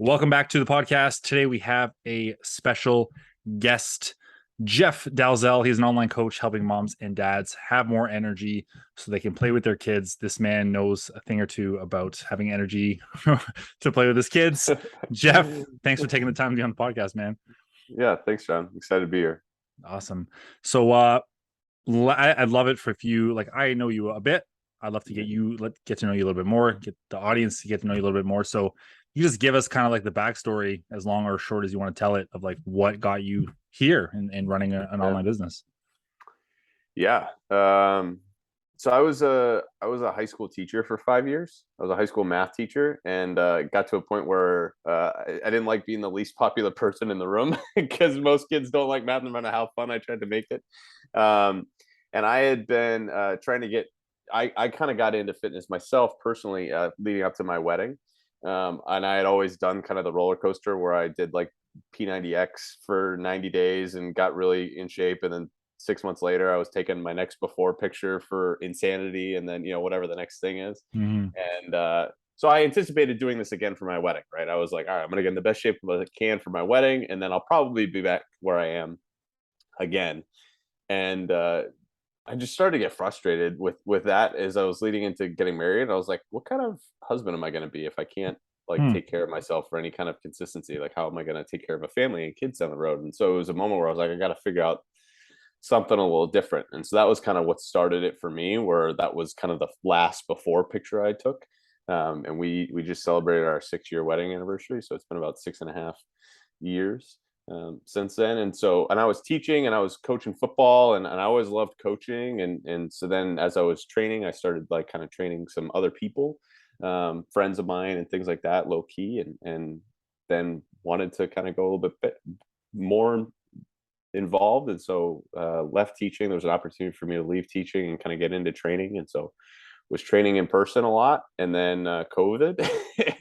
Welcome back to the podcast. Today we have a special guest, Jeff Dalzell. He's an online coach helping moms and dads have more energy so they can play with their kids. This man knows a thing or two about having energy to play with his kids. Jeff, thanks for taking the time to be on the podcast, man. Yeah, thanks, John. Excited to be here. Awesome. So I'd love it if you, like, I know you a bit. I'd love to get to know you a little bit more, get the audience to get to know you a little bit more. So you just give us kind of like the backstory, as long or short as you want to tell it, of like what got you here and running an online business. Yeah. So I was a high school teacher for 5 years. I was a high school math teacher, and got to a point where I didn't like being the least popular person in the room because most kids don't like math no matter how fun I tried to make it. And I had been trying to get, I kind of got into fitness myself personally leading up to my wedding. And I had always done kind of the roller coaster where I did like P90X for 90 days and got really in shape. And then 6 months later, I was taking my next before picture for insanity. And then, whatever the next thing is. Mm-hmm. And so I anticipated doing this again for my wedding, right? I was like, all right, I'm going to get in the best shape I can for my wedding. And then I'll probably be back where I am again. And I just started to get frustrated with that as I was leading into getting married. I was like, what kind of husband am I going to be if I can't take care of myself for any kind of consistency? Like, how am I going to take care of a family and kids down the road? And so it was a moment where I was like, I got to figure out something a little different. And so that was kind of what started it for me, where that was kind of the last before picture I took. And we just celebrated our 6-year wedding anniversary. So it's been about 6.5 years since then. And I was teaching and I was coaching football, and I always loved coaching. And so then as I was training, I started like kind of training some other people, friends of mine and things like that, low key, and then wanted to kind of go a little bit more involved. And so left teaching. There was an opportunity for me to leave teaching and kind of get into training. And so was training in person a lot, and then COVID.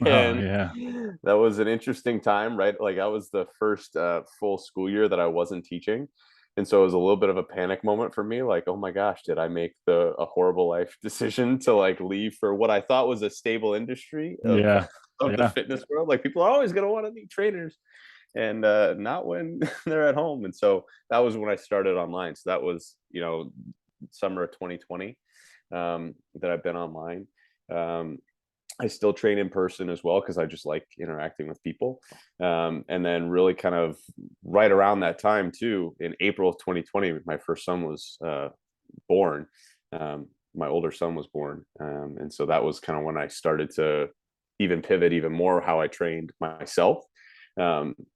And that was an interesting time, right? Like that was the first full school year that I wasn't teaching. And so it was a little bit of a panic moment for me. Like, oh my gosh, did I make a horrible life decision to like leave for what I thought was a stable industry of the fitness world? Like, people are always going to want to be trainers, and not when they're at home. And so that was when I started online. So that was, summer of 2020. That I've been online. I still train in person as well because I just like interacting with people. And then really kind of right around that time too, in April of 2020, my first son was born. My older son was born. And so that was kind of when I started to even pivot even more how I trained myself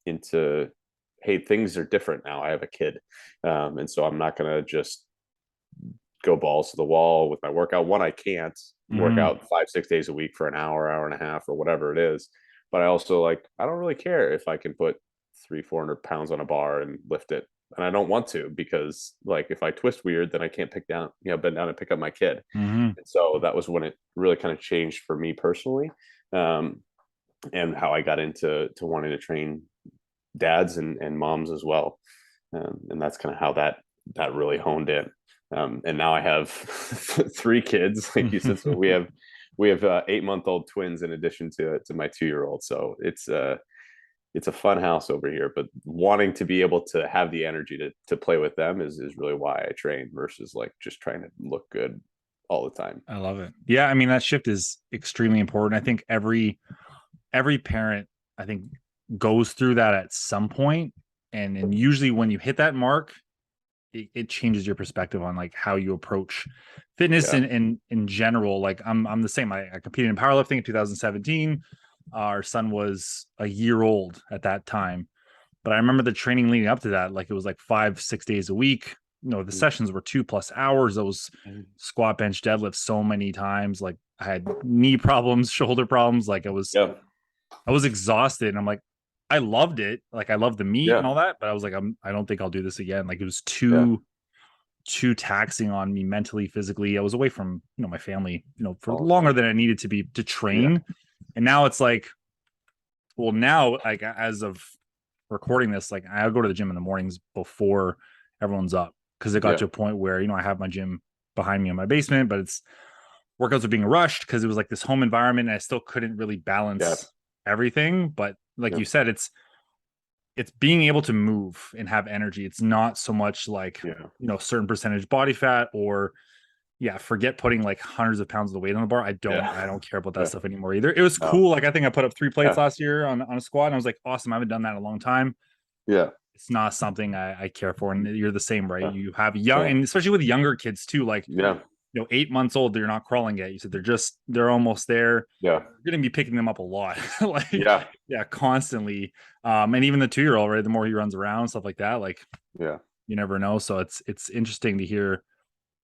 into, hey, things are different now. I have a kid. And so I'm not going to just go balls to the wall with my workout. One, I can't work out 5-6 days a week for an hour and a half or whatever it is. But I also I don't really care if I can put 300-400 pounds on a bar and lift it. And I don't want to, because if I twist weird, then I can't bend down and pick up my kid. And so that was when it really kind of changed for me personally. And how I got into wanting to train dads and moms as well. And that's kind of how that really honed in. And now I have 3 kids, like you said. So we have 8-month-old twins in addition to my 2-year-old. So it's a fun house over here. But wanting to be able to have the energy to play with them is really why I train, versus just trying to look good all the time. I love it. Yeah, I mean, that shift is extremely important. I think every parent, I think, goes through that at some point, and usually when you hit that mark, it changes your perspective on how you approach fitness in general. Like I'm the same. I competed in powerlifting in 2017. Our son was a year old at that time, but I remember the training leading up to that. It was 5-6 days a week. The sessions were 2+ hours. Those squat, bench, deadlift so many times. I had knee problems, shoulder problems. I was exhausted, and I'm like, I loved it. I loved the meat and all that, but I was like, I don't think I'll do this again. It was too taxing on me mentally, physically. I was away from, my family, for longer than I needed to be to train. And now it's well, now, as of recording this, I go to the gym in the mornings before everyone's up, because it got to a point where, I have my gym behind me in my basement, but workouts are being rushed because it was this home environment, and I still couldn't really balance everything. But like you said, it's being able to move and have energy. It's not so much like, certain percentage body fat or forget putting like hundreds of pounds of weight on the bar. I don't care about that stuff anymore either. It was cool. Like I think I put up 3 plates last year on a squat and I was like, awesome. I haven't done that in a long time. Yeah. It's not something I care for. And you're the same, right? You have young, and especially with younger kids too, like, 8 months old, they're not crawling yet. You said they're almost there. Yeah. You're going to be picking them up a lot. Constantly. And even the 2-year-old, right? The more he runs around, stuff like that, like, you never know. So it's interesting to hear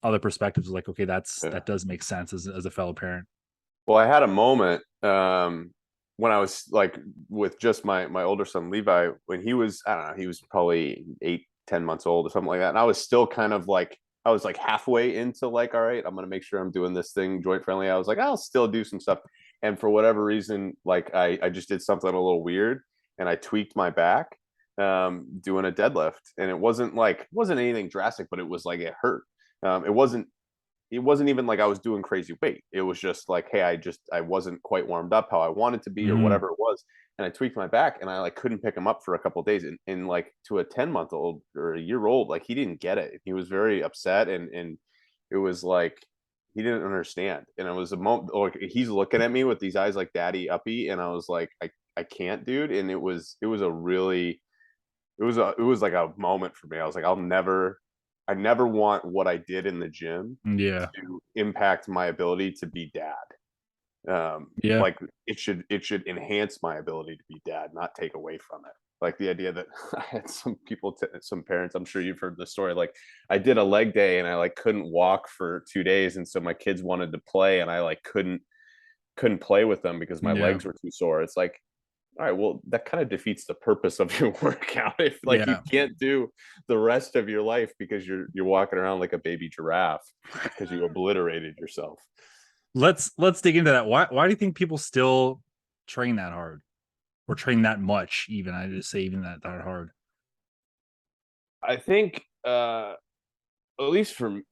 other perspectives. Like, okay, that does make sense as a fellow parent. Well, I had a moment when I was like with just my older son Levi, when he was, I don't know, he was probably 8-10 months old or something like that, and I was still kind of like, I was like halfway into like, all right, I'm gonna make sure I'm doing this thing joint friendly. I was like, I'll still do some stuff, and for whatever reason, like I just did something a little weird, and I tweaked my back doing a deadlift, and it wasn't anything drastic, but it was like it hurt. It wasn't even like I was doing crazy weight. It was just like, hey, I wasn't quite warmed up how I wanted to be or whatever it was. And I tweaked my back and I like couldn't pick him up for a couple of days. And like to a 10-month-old or a year old, like he didn't get it. He was very upset and it was like he didn't understand. And it was a moment like he's looking at me with these eyes like daddy uppy. And I was like, I can't, dude. And it was like a moment for me. I was like, I never want what I did in the gym to impact my ability to be dad. Like it should enhance my ability to be dad, not take away from it. Like the idea that I had some people, some parents, I'm sure you've heard the story. Like I did a leg day and I like couldn't walk for 2 days. And so my kids wanted to play and I like couldn't play with them because my legs were too sore. It's like, all right, well, that kind of defeats the purpose of your workout if like you can't do the rest of your life because you're walking around like a baby giraffe because you obliterated yourself. Let's dig into that. Why do you think people still train that hard or train that much? Even I just say even that hard. I think at least for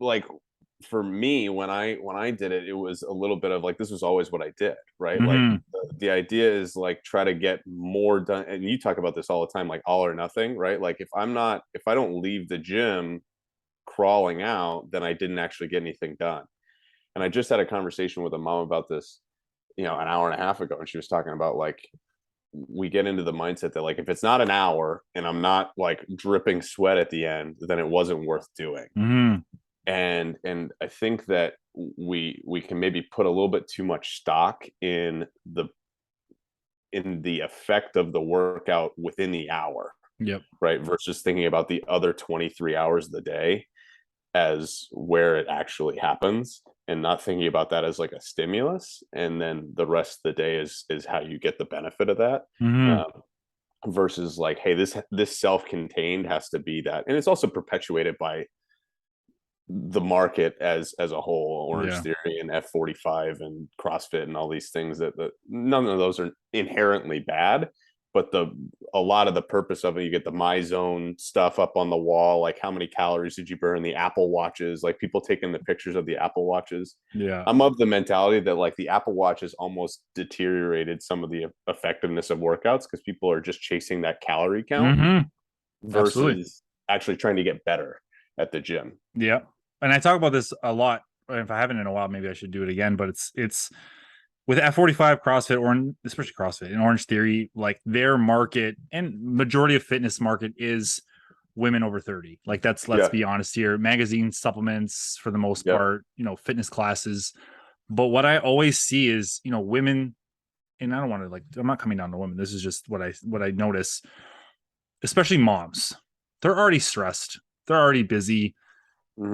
me, when I did it, it was a little bit of like, this was always what I did, right? Like the idea is like, try to get more done. And you talk about this all the time, like all or nothing, right? Like if I don't leave the gym crawling out, then I didn't actually get anything done. And I just had a conversation with a mom about this, an hour and a half ago. And she was talking about like, we get into the mindset that like, if it's not an hour and I'm not like dripping sweat at the end, then it wasn't worth doing. And I think that we can maybe put a little bit too much stock in the effect of the workout within the hour. Right. Versus thinking about the other 23 hours of the day as where it actually happens and not thinking about that as like a stimulus. And then the rest of the day is how you get the benefit of that. Versus like, hey, this self-contained has to be that. And it's also perpetuated by the market as a whole, Orange Theory and F45 and CrossFit and all these things that none of those are inherently bad, but a lot of the purpose of it, you get the MyZone stuff up on the wall, like how many calories did you burn, the Apple Watches, like people taking the pictures of the Apple Watches. I'm of the mentality that like the Apple Watch has almost deteriorated some of the effectiveness of workouts because people are just chasing that calorie count versus actually trying to get better at the gym. And I talk about this a lot. If I haven't in a while, maybe I should do it again. But it's with F45, CrossFit, or especially CrossFit and Orange Theory, like their market and majority of fitness market is women over 30. Like let's be honest here. Magazine supplements for the most part, fitness classes. But what I always see is, women, and I don't want to like, I'm not coming down to women. This is just what I notice, especially moms. They're already stressed. They're already busy.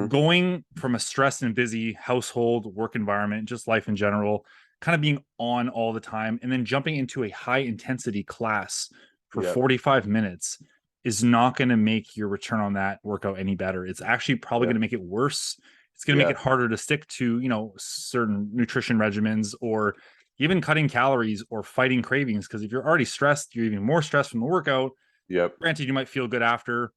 Going from a stressed and busy household, work environment, just life in general, kind of being on all the time, and then jumping into a high intensity class for 45 minutes is not going to make your return on that workout any better. It's actually probably going to make it worse. It's going to make it harder to stick to, certain nutrition regimens or even cutting calories or fighting cravings. Because if you're already stressed, you're even more stressed from the workout. Granted, you might feel good after.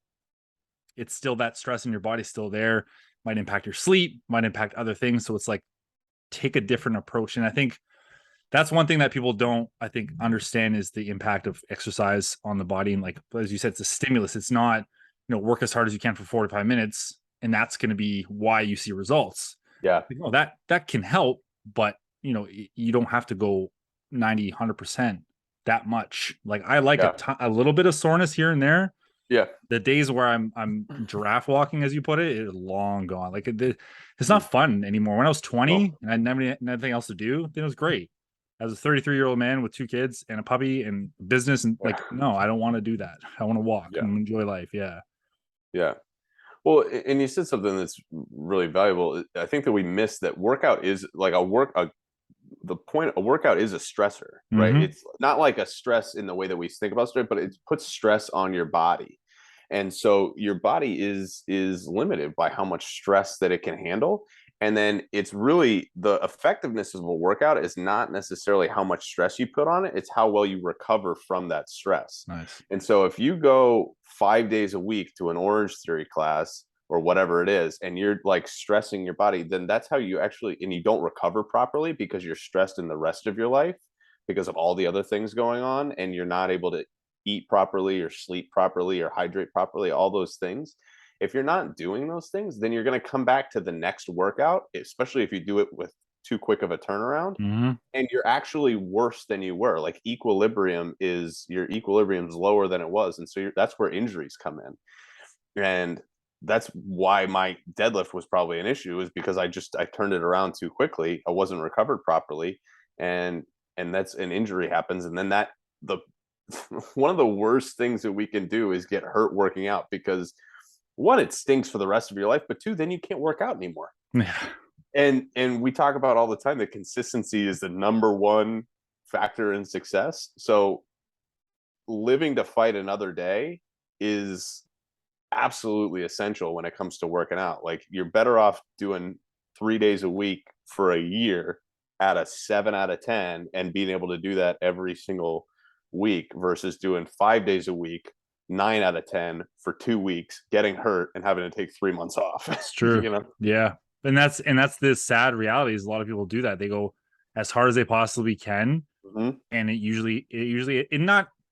It's still that stress in your body still there, might impact your sleep, might impact other things. So it's like, take a different approach. And I think that's one thing that people don't, I think, understand is the impact of exercise on the body. And like, as you said, it's a stimulus. It's not, work as hard as you can for 45 minutes. And that's going to be why you see results. Yeah. That can help, but you don't have to go 90, 100% that much. Like I like a little bit of soreness here and there. Yeah. The days where I'm giraffe walking, as you put it, is long gone. Like it's not fun anymore. When I was 20 and I had nothing else to do, then it was great. As a 33-year-old man with 2 kids and a puppy and business, and like, no, I don't want to do that. I want to walk and enjoy life. Yeah. Yeah. Well, and you said something that's really valuable. I think that we miss that workout is like a workout is a stressor, right? Mm-hmm. It's not like a stress in the way that we think about stress, but it puts stress on your body. And so your body is limited by how much stress that it can handle. And then it's really the effectiveness of a workout is not necessarily how much stress you put on it, it's how well you recover from that stress. Nice. And so if you go 5 days a week to an Orange Theory class or whatever it is, and you're like stressing your body, then that's how you actually, and you don't recover properly because you're stressed in the rest of your life because of all the other things going on, and you're not able to eat properly or sleep properly or hydrate properly, all those things. If you're not doing those things, then you're going to come back to the next workout, especially if you do it with too quick of a turnaround, and you're actually worse than you were. Like your equilibrium's lower than it was. And so that's where injuries come in. And that's why my deadlift was probably an issue, is because I turned it around too quickly. I wasn't recovered properly. And that's an injury happens. And then one of the worst things that we can do is get hurt working out, because 1, it stinks for the rest of your life, but 2, then you can't work out anymore. Yeah. And we talk about all the time that consistency is the number one factor in success. So living to fight another day is absolutely essential when it comes to working out. Like you're better off doing 3 days a week for a year at a 7 out of 10 and being able to do that every single week versus doing 5 days a week, 9 out of 10 for 2 weeks, getting hurt and having to take 3 months off. It's true. Yeah. And that's the sad reality is a lot of people do that. They go as hard as they possibly can. And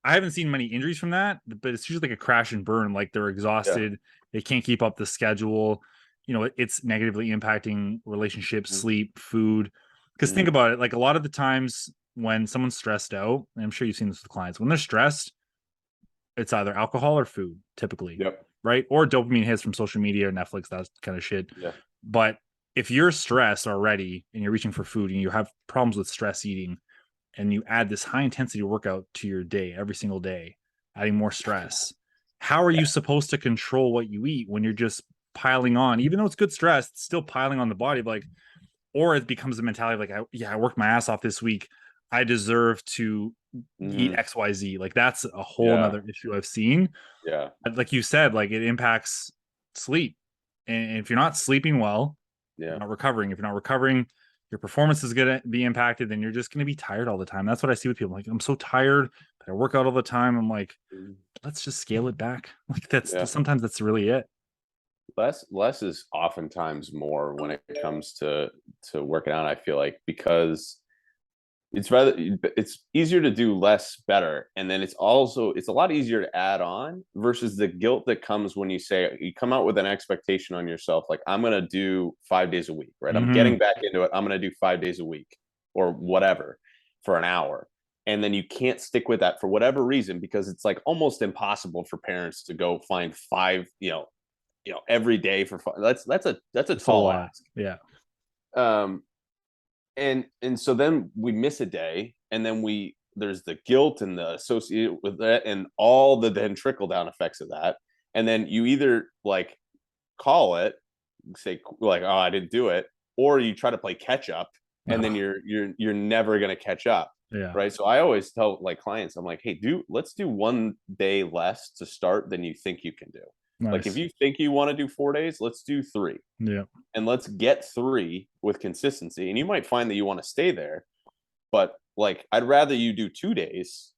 I haven't seen many injuries from that, but it's usually like a crash and burn. Like they're exhausted. They can't keep up the schedule. It's negatively impacting relationships, sleep, food. Because think about it, like a lot of the times when someone's stressed out, and I'm sure you've seen this with clients, when they're stressed, it's either alcohol or food, typically. Right? Or dopamine hits from social media or Netflix, that kind of shit. But if you're stressed already and you're reaching for food and you have problems with stress eating, and you add this high intensity workout to your day every single day, adding more stress, how are you supposed to control what you eat when you're just piling on? Even though it's good stress, it's still piling on the body. Like, or it becomes a mentality of like, I worked my ass off this week, I deserve to eat XYZ. Like that's a whole nother issue I've seen. Like you said, like it impacts sleep. And if you're not sleeping well, you're not recovering. If you're not recovering, your performance is going to be impacted. Then you're just going to be tired all the time. That's what I see with people. Like, I'm so tired, but I work out all the time. I'm like, let's just scale it back. Like sometimes that's really it. Less is oftentimes more when it comes to working out. I feel like, because it's easier to do less better, and then it's a lot easier to add on versus the guilt that comes when you come out with an expectation on yourself, like I'm going to do 5 days a week, right? I'm getting back into it, I'm going to do 5 days a week or whatever for an hour, and then you can't stick with that for whatever reason, because it's like almost impossible for parents to go find 5 every day for 5. That's a tall ask. And so then we miss a day, and then there's the guilt and the associated with that and all the then trickle down effects of that. And then you either like call it, say like, oh, I didn't do it, or you try to play catch up, and then you're never going to catch up. Right. So I always tell like clients, I'm like, hey, let's do 1 day less to start than you think you can do. Nice. Like if you think you want to do 4 days, let's do 3. And let's get 3 with consistency. And you might find that you want to stay there, but like, I'd rather you do 2 days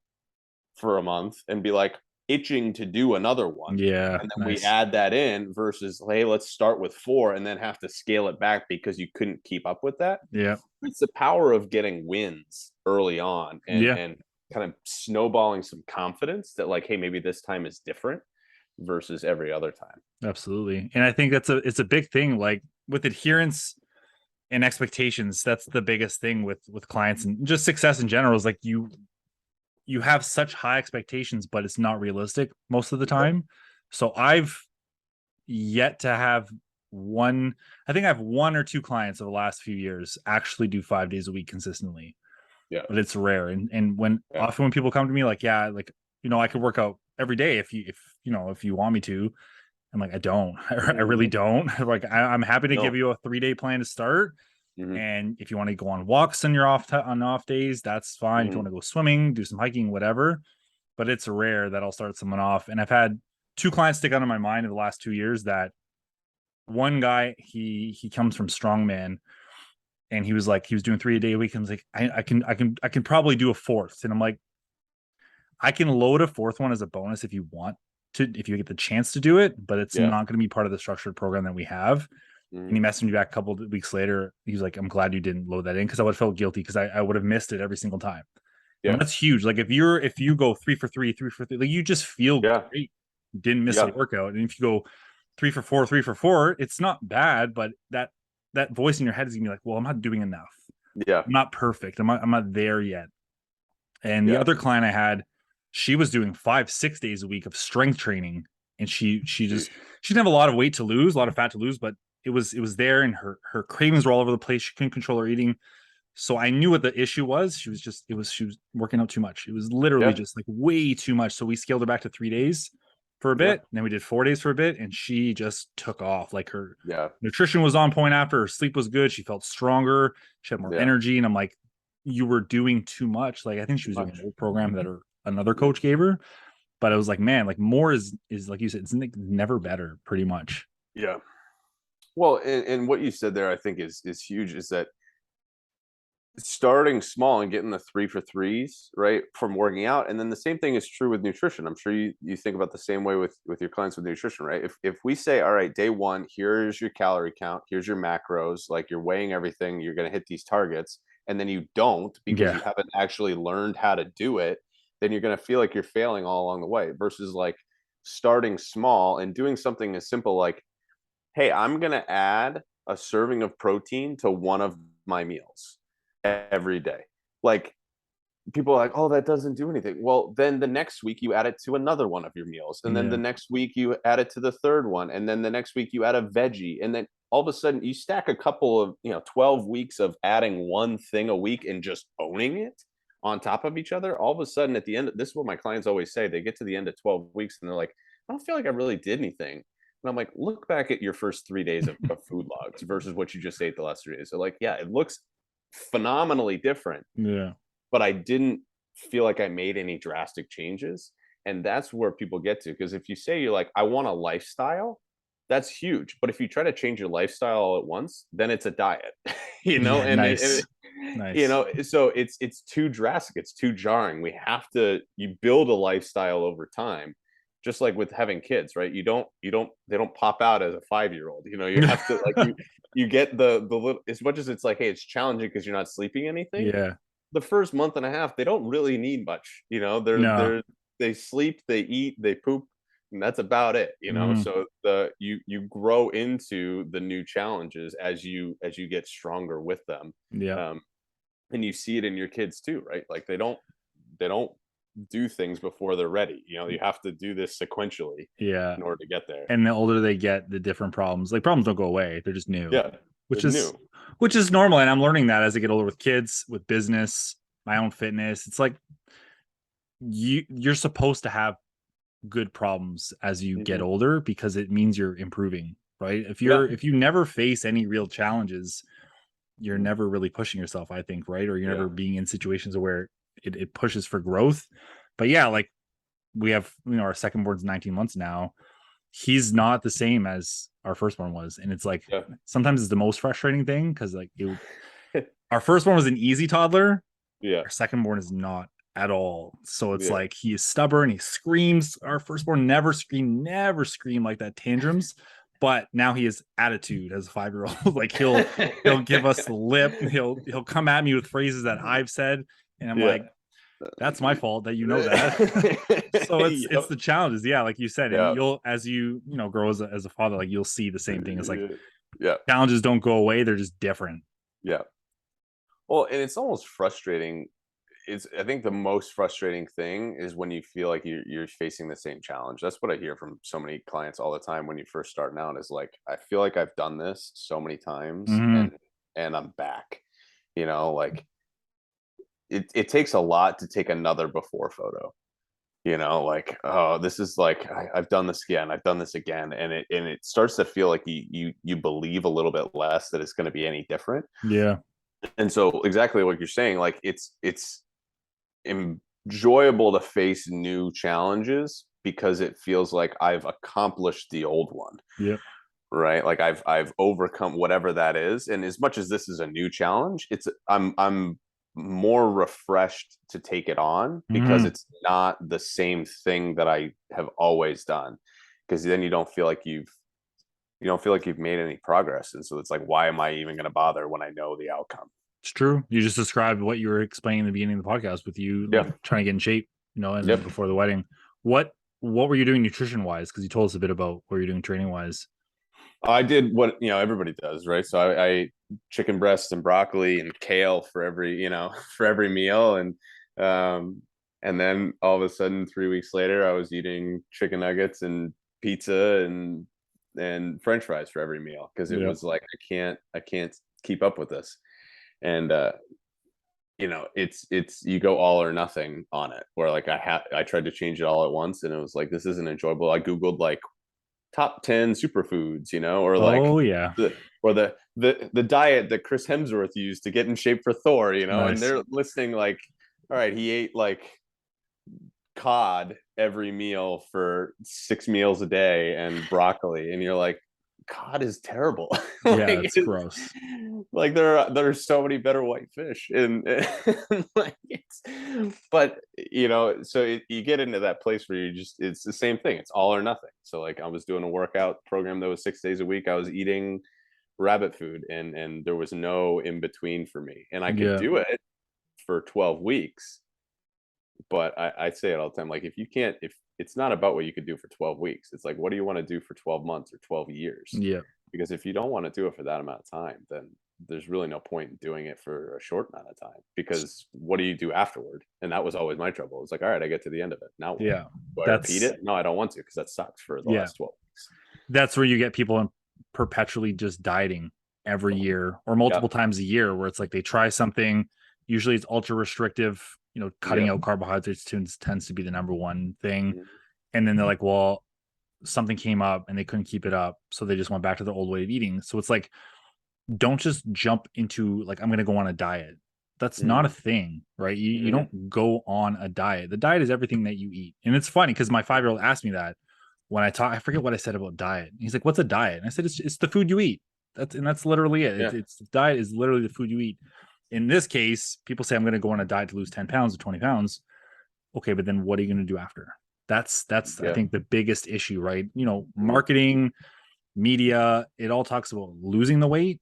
for a month and be like, itching to do another one. Yeah. And then we Nice. add that in versus, hey, let's start with 4 and then have to scale it back because you couldn't keep up with that. Yeah. It's the power of getting wins early on and kind of snowballing some confidence that like, hey, maybe this time is different versus every other time. Absolutely. And I think it's a big thing, like with adherence and expectations. That's the biggest thing with clients and just success in general is like you have such high expectations, but it's not realistic most of the time. So I've yet to have I think I have 1 or 2 clients over the last few years actually do 5 days a week consistently. Yeah. But it's rare. And often when people come to me like, yeah, like, I could work out every day if you want me to. I'm like, I don't. I really don't. Like, I'm happy to give you a 3-day plan to start. Mm-hmm. And if you want to go on walks on your off days, that's fine. If you want to go swimming, do some hiking, whatever. But it's rare that I'll start someone off. And I've had 2 clients stick out of my mind in the last 2 years. That one guy, he comes from strongman, and he was doing 3 a day a week. And I was like, I can probably do a 4th. And I'm like, I can load a 4th one as a bonus if you want to, if you get the chance to do it, but it's not going to be part of the structured program that we have. And he messaged me back a couple of weeks later. He's like, I'm glad you didn't load that in, because I would have felt guilty, because I would have missed it every single time. Yeah. And that's huge. Like if you go 3 for 3, 3 for 3, like you just feel great. You didn't miss a workout. And if you go 3 for 4, 3 for 4, it's not bad, but that voice in your head is gonna be like, well, I'm not doing enough. Yeah. I'm not perfect. I'm not there yet. And the other client I had, she was doing 5-6 days a week of strength training, and she didn't have a lot of weight to lose, a lot of fat to lose, but it was there, and her cravings were all over the place. She couldn't control her eating. So I knew what the issue was. She was working out too much. It was literally just like way too much. So we scaled her back to 3 days for a bit. Then we did 4 days for a bit, and she just took off. Like her nutrition was on point after, her sleep was good. She felt stronger. She had more energy. And I'm like, you were doing too much. Like, I think she was doing an old program that another coach gave her, but I was like, man, like more is like you said, it's never better, pretty much. Yeah. Well, and what you said there, I think is huge, is that starting small and getting the 3 for 3s, right, from working out. And then the same thing is true with nutrition. I'm sure you think about the same way with your clients with nutrition, right? If we say, all right, day 1, here's your calorie count, here's your macros, like you're weighing everything, you're going to hit these targets, and then you don't because you haven't actually learned how to do it, then you're going to feel like you're failing all along the way, versus like starting small and doing something as simple like, hey, I'm going to add a serving of protein to one of my meals every day. Like, people are like, oh, that doesn't do anything. Well, then the next week you add it to another one of your meals. And then the next week you add it to the third one. And then the next week you add a veggie. And then all of a sudden you stack a couple of, 12 weeks of adding one thing a week and just owning it on top of each other. All of a sudden at the end, this is what my clients always say. They get to the end of 12 weeks and they're like, I don't feel like I really did anything. And I'm like, look back at your first 3 days of food logs versus what you just ate the last 3 days. So like, yeah, it looks phenomenally different. Yeah. But I didn't feel like I made any drastic changes. And that's where people get to. Because if you say you're like, I want a lifestyle, that's huge. But if you try to change your lifestyle all at once, then it's a diet, and nice. So it's too drastic. It's too jarring. You build a lifestyle over time. Just like with having kids, right? They don't pop out as a 5-year-old. You have to like you get the little, as much as it's like, hey, it's challenging because you're not sleeping anything. Yeah. The first month and a half, they don't really need much. They sleep, they eat, they poop, and that's about it. So you grow into the new challenges as you get stronger with them. Yeah. And you see it in your kids too, right? Like they don't do things before they're ready. You have to do this sequentially in order to get there. And the older they get, the different problems don't go away. They're just new. Yeah. Which is normal. And I'm learning that as I get older with kids, with business, my own fitness. It's like you're supposed to have good problems as you get older, because it means you're improving, right? If you never face any real challenges, you're never really pushing yourself, I think, right? Or you're never being in situations where it pushes for growth. But yeah, like we have, our second born's 19 months now. He's not the same as our firstborn was. And it's like, sometimes it's the most frustrating thing, because like our firstborn was an easy toddler. Yeah. Our second born is not at all. So it's like he is stubborn. He screams. Our firstborn never scream like that tantrums. But now he has attitude as a 5-year-old. Like he'll give us the lip. He'll come at me with phrases that I've said, and I'm like, that's my fault that you know that. So it's the challenges. Yeah, like you said, and you'll, as you grow as a father, like you'll see the same thing. It's like challenges don't go away. They're just different. Yeah. Well, and it's almost frustrating. I think the most frustrating thing is when you feel like you're facing the same challenge. That's what I hear from so many clients all the time when you first starting out, is like, I feel like I've done this so many times and I'm back, like it takes a lot to take another before photo, like, oh, this is like, I've done this again. I've done this again. And it starts to feel like you believe a little bit less that it's going to be any different. Yeah. And so exactly what you're saying, like it's enjoyable to face new challenges because it feels like I've accomplished the old one. Yeah. Right. Like I've overcome whatever that is. And as much as this is a new challenge, I'm more refreshed to take it on because it's not the same thing that I have always done. Because then you don't feel like you've made any progress. And so it's like, why am I even going to bother when I know the outcome? It's true. You just described what you were explaining in the beginning of the podcast with you like, trying to get in shape, and then before the wedding. What were you doing nutrition wise? Because you told us a bit about what you're doing training wise. I did what everybody does, right? So I ate chicken breasts and broccoli and kale for every for every meal, and then all of a sudden 3 weeks later I was eating chicken nuggets and pizza and French fries for every meal because it was like I can't keep up with this. And it's you go all or nothing on it, where like I tried to change it all at once and it was like, this isn't enjoyable. I googled like top 10 superfoods, or like the diet that Chris Hemsworth used to get in shape for Thor, Nice. And they're listing like, all right, he ate like cod every meal for 6 meals a day and broccoli, and you're like, cod is terrible. Like, it's gross. Like there are so many better white fish, and like but so you get into that place where it's the same thing. It's all or nothing. So like I was doing a workout program that was 6 days a week. I was eating rabbit food, and there was no in between for me, and I could do it for 12 weeks. But I say it all the time, like if it's not about what you could do for 12 weeks, it's like, what do you want to do for 12 months or 12 years? Yeah. Because if you don't want to do it for that amount of time, then there's really no point in doing it for a short amount of time, because what do you do afterward? And that was always my trouble. It's like, all right, I get to the end of it. Now, do I repeat it? No, I don't want to, because that sucks for the last 12 weeks. That's where you get people perpetually just dieting every year or multiple times a year, where it's like they try something. Usually it's ultra restrictive, cutting out carbohydrates tends to be the number one thing. And then they're like, well, something came up and they couldn't keep it up, so they just went back to their old way of eating. So it's like, don't just jump into like, I'm going to go on a diet. That's not a thing, right? You don't go on a diet. The diet is everything that you eat. And it's funny because my 5-year-old asked me that when I forget what I said about diet. He's like, what's a diet? And I said, it's the food you eat. That's literally it. It's diet is literally the food you eat. In this case, people say, I'm going to go on a diet to lose 10 pounds or 20 pounds. Okay, but then what are you going to do after? That's I think the biggest issue, right? Marketing, media, it all talks about losing the weight.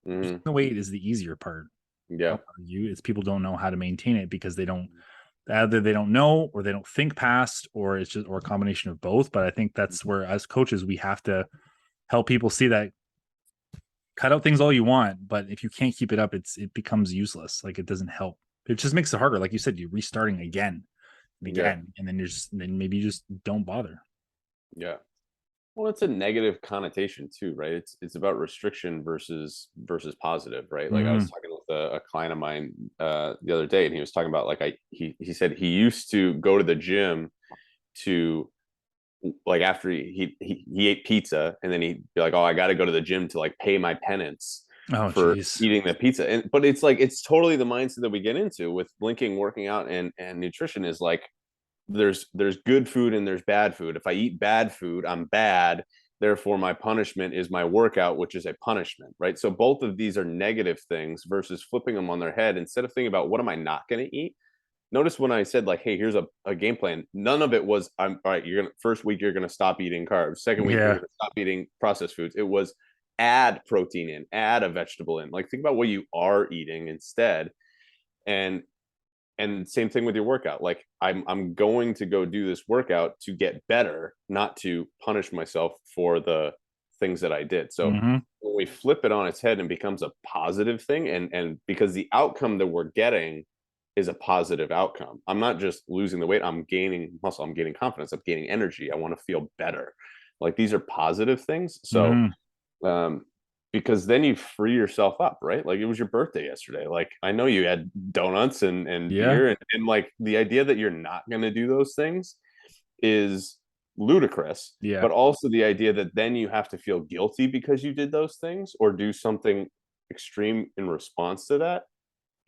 Losing the weight is the easier part. It's people don't know how to maintain it because either they don't know, or they don't think past, or it's just, or a combination of both. But I think that's where, as coaches, we have to help people see that cut out things all you want, but if you can't keep it up, it becomes useless. Like, it doesn't help. It just makes it harder. Like you said, you're restarting again and again, and then maybe you just don't bother. Yeah. Well, it's a negative connotation too, right? It's about restriction versus positive, right? Like I was talking with a client of mine the other day, and he was talking about like he said he used to go to the gym to, like, after he ate pizza, and then he'd be like, oh, I got to go to the gym to like pay my penance for eating the pizza. But it's like, it's totally the mindset that we get into with linking working out and nutrition, is like, there's good food and there's bad food. If I eat bad food, I'm bad. Therefore, my punishment is my workout, which is a punishment, right? So both of these are negative things, versus flipping them on their head. Instead of thinking about, what am I not going to eat? notice when I said like, hey, here's a game plan, none of it was all right, first week you're gonna stop eating carbs, second week you're gonna stop eating processed foods. It was add protein in, add a vegetable in, like think about what you are eating instead. And same thing with your workout. Like I'm going to go do this workout to get better, not to punish myself for the things that I did. So when we flip it on its head and becomes a positive thing, and because the outcome that we're getting is a positive outcome. I'm not just losing the weight, I'm gaining muscle, I'm gaining confidence, I'm gaining energy, I want to feel better. Like these are positive things. So because then you free yourself up, right? Like it was your birthday yesterday. Like I know you had donuts and beer, and like the idea that you're not going to do those things is ludicrous. But also the idea that then you have to feel guilty because you did those things or do something extreme in response to that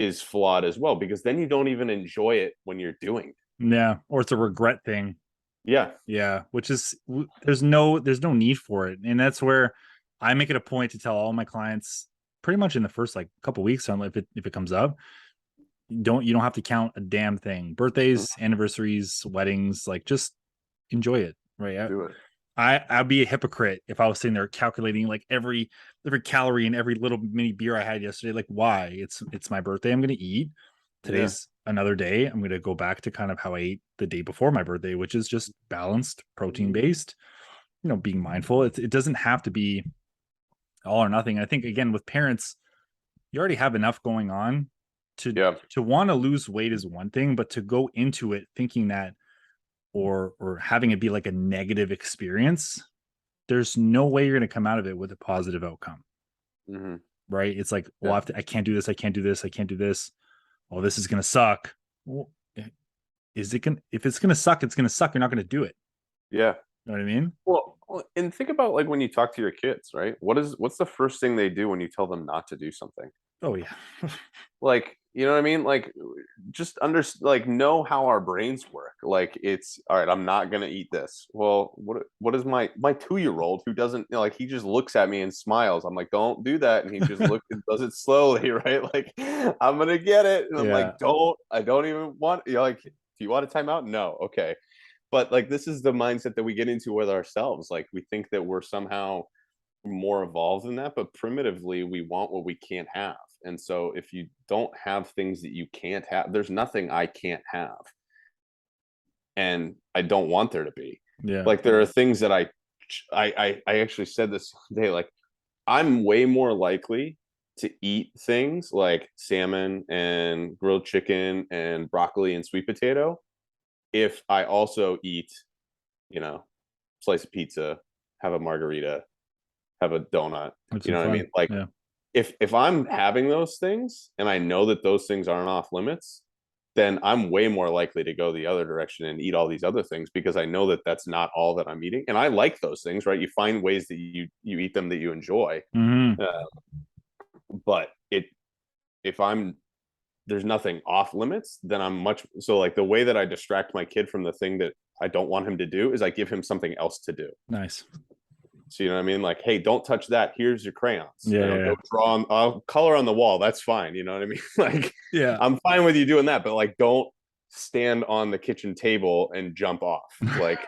is flawed as well, because then you don't even enjoy it when you're doing it. Yeah, or it's a regret thing. Yeah, which is there's no need for it, and that's where I make it a point to tell all my clients pretty much in the first like couple weeks on if it comes up, you don't have to count a damn thing. Birthdays, anniversaries, weddings, like just enjoy it, right? do it. I'd be a hypocrite if I was sitting there calculating like every calorie and every little mini beer I had yesterday. Like, why? It's my birthday. I'm going to eat. Today's another day. I'm going to go back to kind of how I ate the day before my birthday, which is just balanced, protein based. You know, being mindful. It doesn't have to be all or nothing. I think again with parents, you already have enough going on to want to lose weight is one thing, but to go into it thinking that or having it be like a negative experience, there's no way you're going to come out of it with a positive outcome. Right? It's like, well, I can't do this. I can't do this. I can't do this. Well, this is going to suck. Well, if it's going to suck, it's going to suck. You're not going to do it. Yeah. You know what I mean? Well, and think about like when you talk to your kids, right? What's the first thing they do when you tell them not to do something? Oh yeah. Like, you know what I mean? Like just know how our brains work. Like it's all right, I'm not gonna eat this. Well, what is my 2-year-old who doesn't, you know, like he just looks at me and smiles. I'm like, don't do that. And he just looks and does it slowly, right? Like I'm gonna get it. And I'm like, I don't even want, you know, like, do you want a timeout? No. Okay. But like this is the mindset that we get into with ourselves. Like we think that we're somehow more evolved than that, but primitively we want what we can't have. And so if you don't have things that you can't have, there's nothing I can't have. And I don't want there to be. Like there are things that I actually said this day, like I'm way more likely to eat things like salmon and grilled chicken and broccoli and sweet potato if I also eat, you know, slice of pizza, have a margarita, have a donut. You know what I mean? Like if I'm having those things and I know that those things aren't off limits, then I'm way more likely to go the other direction and eat all these other things because I know that that's not all that I'm eating. And I like those things, right? You find ways that you eat them that you enjoy. But if there's nothing off limits, then so like the way that I distract my kid from the thing that I don't want him to do is I give him something else to do. Nice. So you know what I mean? Like, hey, don't touch that. Here's your crayons. Go draw I'll color on the wall. That's fine. You know what I mean? Like, I'm fine with you doing that, but like, don't stand on the kitchen table and jump off. Like,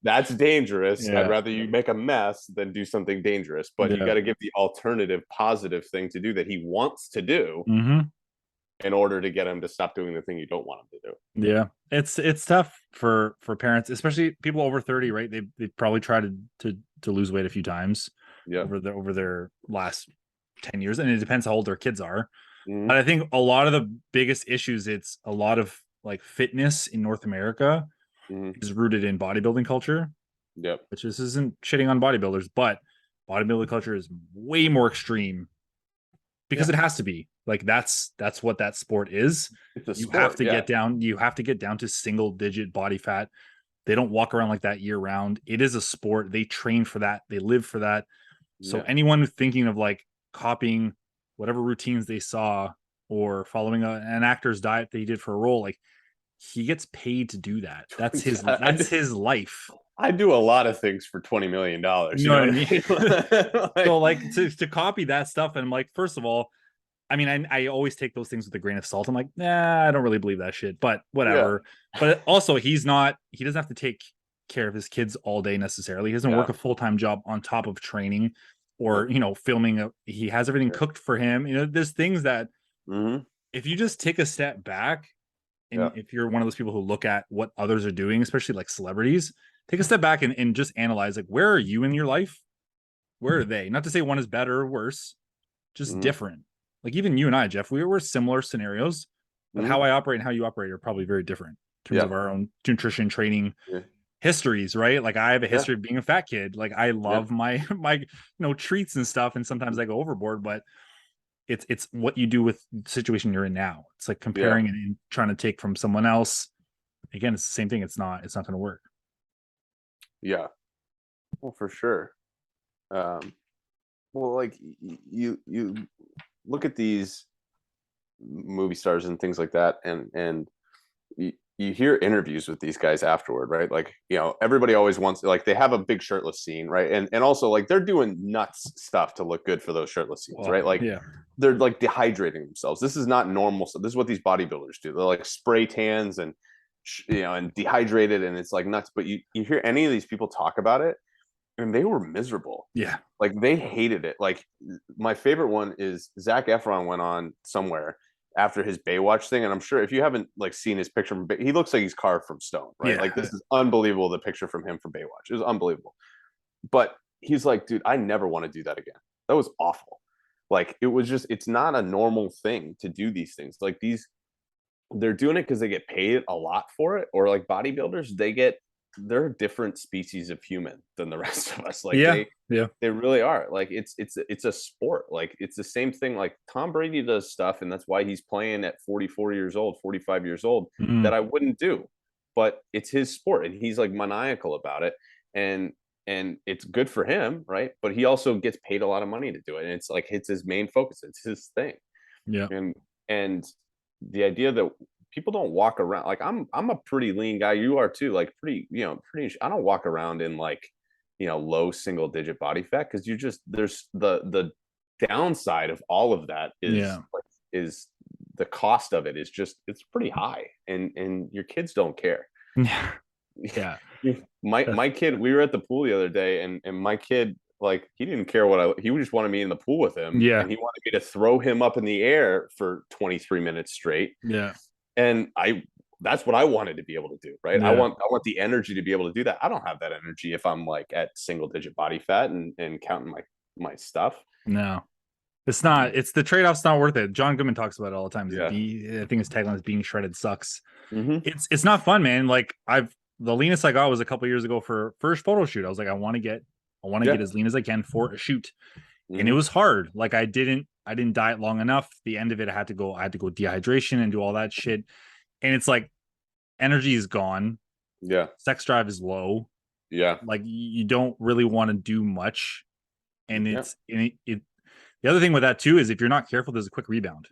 that's dangerous. I'd rather you make a mess than do something dangerous. But you got to give the alternative, positive thing to do that he wants to do. In order to get him to stop doing the thing you don't want him to do. Yeah. It's tough for parents, especially people over 30, right? They probably tried to lose weight a few times over their last 10 years. And it depends how old their kids are. But I think a lot of the biggest issues, it's a lot of like fitness in North America is rooted in bodybuilding culture. Which this isn't shitting on bodybuilders, but bodybuilding culture is way more extreme because it has to be. Like that's what that sport is. You have to get down to single digit body fat. They don't walk around like that year round. It is a sport. They train for that. They live for that. So anyone thinking of like copying whatever routines they saw or following an actor's diet that he did for a role, like he gets paid to do that. That's his his life. I do a lot of things for $20 million. You know what I mean? So like to copy that stuff. And I'm like, first of all, I mean, I always take those things with a grain of salt. I'm like, nah, I don't really believe that shit, but whatever. But also, he doesn't have to take care of his kids all day necessarily. He doesn't work a full-time job on top of training or, filming. He has everything cooked for him. There's things that if you just take a step back, and if you're one of those people who look at what others are doing, especially like celebrities, take a step back and just analyze, like, where are you in your life? Where are they? Not to say one is better or worse, just different. Like even you and I, Jeff, we were similar scenarios, but how I operate and how you operate are probably very different in terms of our own nutrition training histories, right? Like I have a history of being a fat kid. Like I love my treats and stuff, and sometimes I go overboard, but it's what you do with the situation you're in now. It's like comparing and trying to take from someone else. Again, it's the same thing. It's not going to work. Yeah. Well, for sure. Well, like you look at these movie stars and things like that, and you hear interviews with these guys afterward, right? Like, everybody always wants, like, they have a big shirtless scene, right? And also, like, they're doing nuts stuff to look good for those shirtless scenes, right? Like, they're like dehydrating themselves. This is not normal. So this is what these bodybuilders do. They're like spray tans and and dehydrated, and it's like nuts. But you hear any of these people talk about it, and they were miserable. Yeah. Like they hated it. Like my favorite one is Zac Efron went on somewhere after his Baywatch thing. And I'm sure if you haven't like seen his picture from he looks like he's carved from stone, right? Like this is unbelievable. The picture from him from Baywatch. It was unbelievable. But he's like, dude, I never want to do that again. That was awful. Like it was just, it's not a normal thing to do these things. Like they're doing it because they get paid a lot for it. Or like bodybuilders, they're a different species of human than the rest of us. Like they really are. Like it's a sport. Like it's the same thing. Like Tom Brady does stuff, and that's why he's playing at 44 years old, 45 years old, that I wouldn't do. But it's his sport, and he's like maniacal about it, and it's good for him, right? But he also gets paid a lot of money to do it, and it's like it's his main focus. It's his thing. Yeah. And the idea that people don't walk around, like I'm a pretty lean guy. You are too, like pretty, I don't walk around in like, low single digit body fat. Cause there's the downside of all of that is the cost of it is just, it's pretty high, and your kids don't care. Yeah. My kid, we were at the pool the other day, and my kid, like, he didn't care he just wanted me in the pool with him. Yeah. And he wanted me to throw him up in the air for 23 minutes straight. Yeah. And that's what I wanted to be able to do, right? Yeah. I want the energy to be able to do that. I don't have that energy if I'm like at single digit body fat and counting my stuff. No, it's not. It's the trade-off's not worth it. John Goodman talks about it all the time. Yeah. I think his tagline is "Being shredded sucks." Mm-hmm. It's not fun, man. Like the leanest I got was a couple years ago for first photo shoot. I was like, I want to get as lean as I can for a shoot. And it was hard. Like I didn't diet long enough. The end of it, I had to go dehydration and do all that shit. And it's like energy is gone. Yeah. Sex drive is low. Yeah. Like you don't really want to do much. And the other thing with that too is if you're not careful, there's a quick rebound.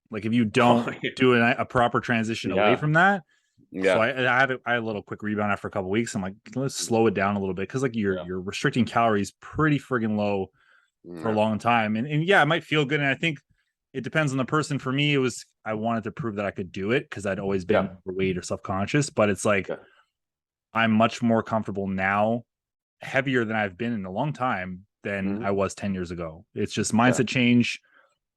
Like if you don't do a proper transition away from that. Yeah. So I had a little quick rebound after a couple of weeks. I'm like, let's slow it down a little bit. Cause like you're restricting calories pretty friggin' low for a long time. And yeah, it might feel good. And I think it depends on the person. For me, I wanted to prove that I could do it because I'd always been overweight or self-conscious. But it's like I'm much more comfortable now, heavier than I've been in a long time than I was 10 years ago. It's just mindset change,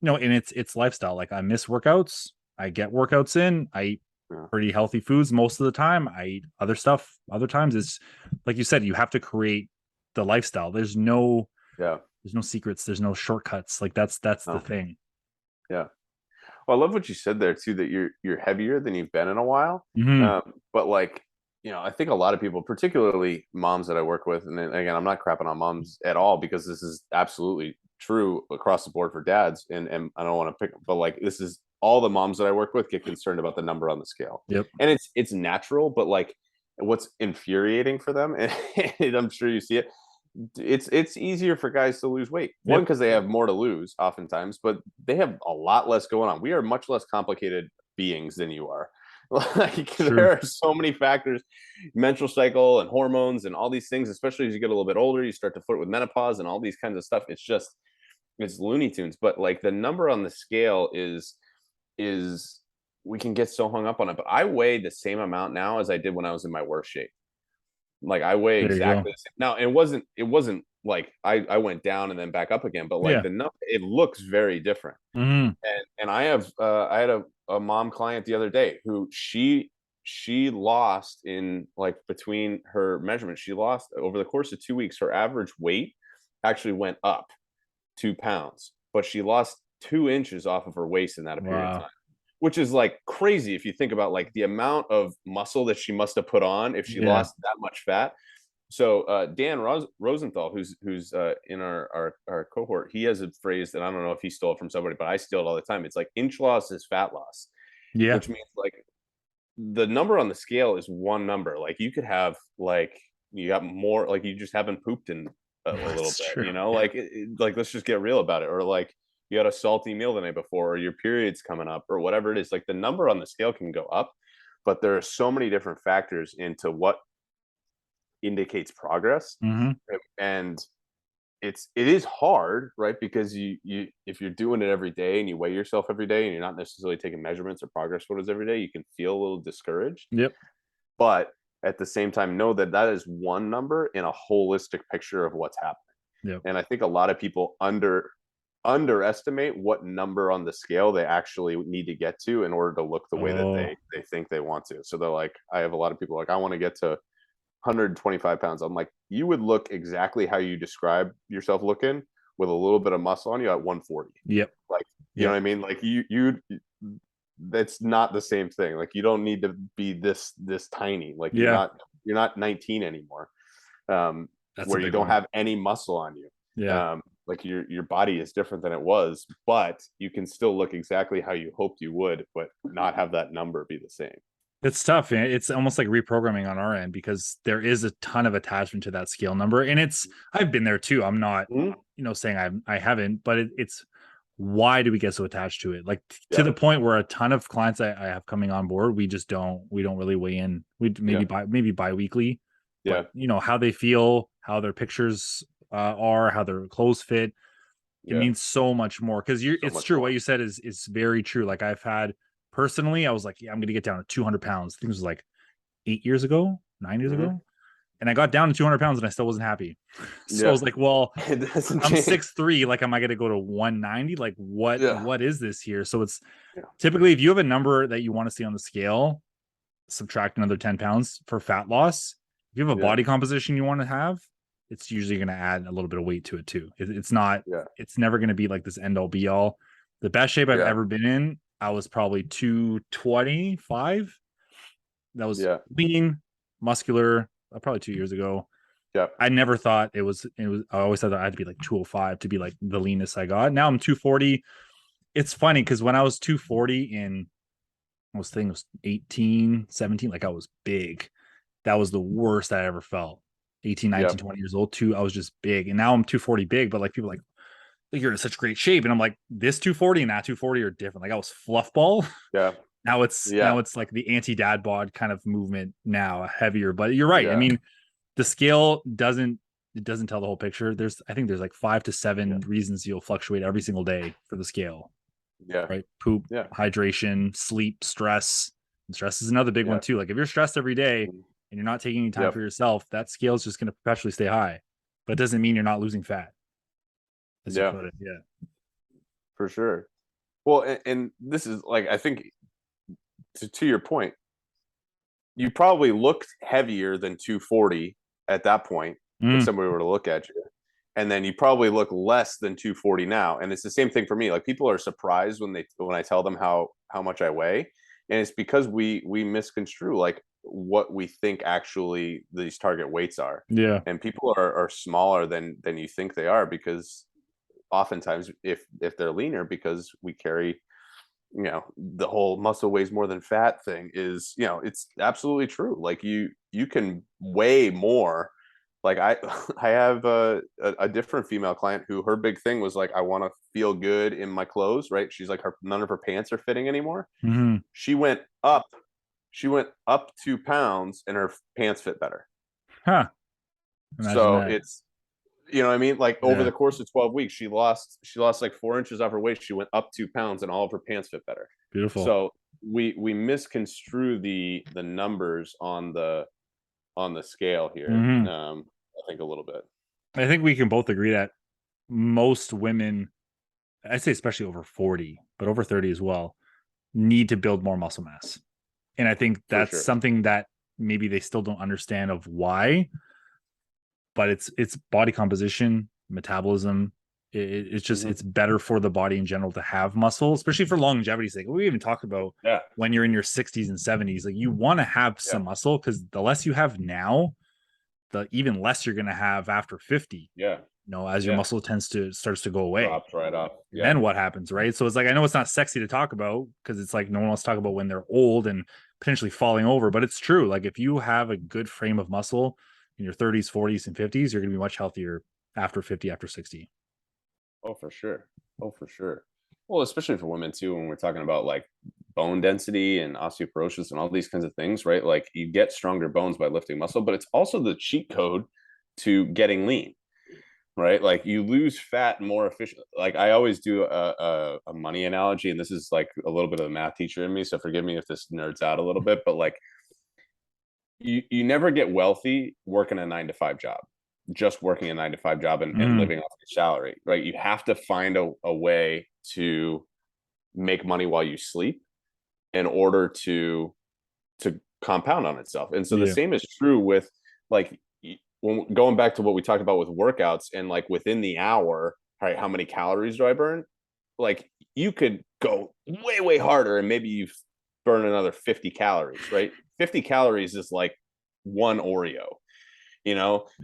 and it's lifestyle. Like I miss workouts. I get workouts in. I eat pretty healthy foods most of the time. I eat other stuff. Other times it's like you said, you have to create the lifestyle. There's no secrets. There's no shortcuts. Like that's the thing. Yeah. Well, I love what you said there too, that you're heavier than you've been in a while. But like, I think a lot of people, particularly moms that I work with, and then, again, I'm not crapping on moms at all because this is absolutely true across the board for dads. And I don't want to pick, but like, this is all the moms that I work with get concerned about the number on the scale. Yep. And it's natural, but like what's infuriating for them, and I'm sure you see it, it's easier for guys to lose weight. One, because they have more to lose oftentimes, but they have a lot less going on. We are much less complicated beings than you are. Like there are so many factors, menstrual cycle and hormones and all these things, especially as you get a little bit older, you start to flirt with menopause and all these kinds of stuff. it's Looney Tunes, but like the number on the scale is we can get so hung up on it. But I weigh the same amount now as I did when I was in my worst shape. Like I weigh There you go. exactly the same. Now it wasn't like I went down and then back up again, but like Yeah. the number, it looks very different. Mhm. And I had a mom client the other day who she lost in like between her measurements, she lost over the course of 2 weeks, her average weight actually went up 2 pounds, but she lost 2 inches off of her waist in that period of Wow. time, which is like crazy if you think about like the amount of muscle that she must have put on if she Yeah. lost that much fat. So Dan Rosenthal, who's in our cohort, he has a phrase that I don't know if he stole it from somebody, but I steal it all the time. It's like inch loss is fat loss, Yeah. which means like the number on the scale is one number. Like you could have like you got more, like you just haven't pooped in a little That's bit, true. like like let's just get real about it, or like you had a salty meal the night before, or your period's coming up, or whatever it is. Like the number on the scale can go up, but there are so many different factors into what indicates progress. Mhm. And it is hard, right? Because you if you're doing it every day and you weigh yourself every day and you're not necessarily taking measurements or progress photos every day, you can feel a little discouraged. Yep. But at the same time, know that that is one number in a holistic picture of what's happening. Yep. And I think a lot of people underestimate what number on the scale they actually need to get to in order to look the way that they think they want to. So they're like, I have a lot of people like, I want to get to 125 pounds. I'm like, you would look exactly how you describe yourself looking with a little bit of muscle on you at 140. Yep. Like, you know what I mean? Like you that's not the same thing. Like you don't need to be this tiny. Like Yeah. you're not 19 anymore. That's a Where you big don't one. have any muscle on you. Yeah. Like your body is different than it was, but you can still look exactly how you hoped you would, but not have that number be the same. It's tough. It's almost like reprogramming on our end because there is a ton of attachment to that scale number. And I've been there too. I'm not, Mhm. saying I haven't, but it's why do we get so attached to it? Like to Yeah. the point where a ton of clients I have coming on board, we don't really weigh in. We maybe bi-weekly, Yeah. but how they feel, how their pictures are, how their clothes fit. It Yeah. means so much more because So it's much true. more. What you said is very true. Like I've had personally, I was like, yeah, I'm going to get down to 200 pounds. I think it was like 8 years ago, 9 years Mhm. ago. And I got down to 200 pounds and I still wasn't happy. So I Yeah. was like, well, It doesn't I'm change. 6'3". Like, am I going to go to 190? Like, Yeah. what is this here? So it's Yeah. typically if you have a number that you want to see on the scale, subtract another 10 pounds for fat loss. If you have a Yeah. body composition you want to have, it's usually going to add a little bit of weight to it too. It's not, Yeah. it's never going to be like this end all be all. The best shape I've Yeah. ever been in, I was probably 225. That was Yeah. lean, muscular, probably 2 years ago. Yeah. I never thought it was, I always thought that I had to be like 205 to be like the leanest I got. Now I'm 240. It's funny because when I was 240 in, I was thinking it was 18, 17, like I was big. That was the worst I ever felt. 18, 19, Yeah. 20 years old, too. I was just big. And now I'm 240 big, but like people are like, you're in such great shape. And I'm like, this 240 and that 240 are different. Like I was fluff ball. Yeah. Now it's Yeah. like the anti-dad bod kind of movement now, heavier. But you're right. I Yeah. mean, the scale doesn't tell the whole picture. I think there's like 5 to 7 Yeah. reasons you'll fluctuate every single day for the scale. Yeah. Right? Poop, Yeah. hydration, sleep, stress. And stress is another big one Yeah. too. Like if you're stressed every day Mhm. and you're not taking any time Yep. for yourself, that scale is just going to perpetually stay high. But it doesn't mean you're not losing fat, as you Yeah. put it. Yeah. For sure. Well, and this is like, I think to your point, you probably looked heavier than 240 at that point if Mm, somebody were to look at you. And then you probably look less than 240 now. And it's the same thing for me. Like people are surprised when I tell them how much I weigh. And it's because we misconstrue like what we think actually these target weights are. yeah. And people are smaller than you think they are, because oftentimes if they're leaner, because we carry, the whole muscle weighs more than fat thing is, it's absolutely true. Like you can weigh more. Like I I have a different female client who her big thing was like, I want to feel good in my clothes, right? She's like, none of her pants are fitting anymore. Mm-hmm. She went up 2 pounds and her pants fit better. Huh. Imagine So that. You know what I mean? Like over Yeah. the course of 12 weeks, she lost like 4 inches off her waist. She went up 2 pounds and all of her pants fit better. Beautiful. So we misconstrue the numbers on the scale here. I think a little bit. I think we can both agree that most women, I'd say especially over 40, but over 30 as well, need to build more muscle mass. And I think that's something that maybe they still don't understand of why, but it's body composition, metabolism. It's just, it's better for the body in general to have muscle, especially for longevity's sake. We even talked about when you're in your 60s and 70s, like you want to have some muscle, because the less you have now, the even less you're going to have after 50. As your muscle starts to go away. Drops right off. Then what happens, right? So it's like, I know it's not sexy to talk about, because it's like no one wants to talk about when they're old and potentially falling over, but it's true. Like if you have a good frame of muscle in your 30s, 40s, and 50s, you're going to be much healthier after 50, after 60. Oh, for sure. Well, especially for women too, when we're talking about like bone density and osteoporosis and all these kinds of things, right? Like you get stronger bones by lifting muscle, but it's also the cheat code to getting lean, right? Like you lose fat more efficient. Like I always do a money analogy, and this is like a little bit of a math teacher in me, so forgive me if this nerds out a little bit, but like you never get wealthy working a 9-to-5 job, just working a 9-to-5 job and living off your salary, right? You have to find a way to make money while you sleep in order to compound on itself. And so the same is true with like, when going back to what we talked about with workouts, and like within the hour, all right, how many calories do I burn? Like you could go way harder and maybe you burn another 50 calories, right? 50 calories is like one Oreo,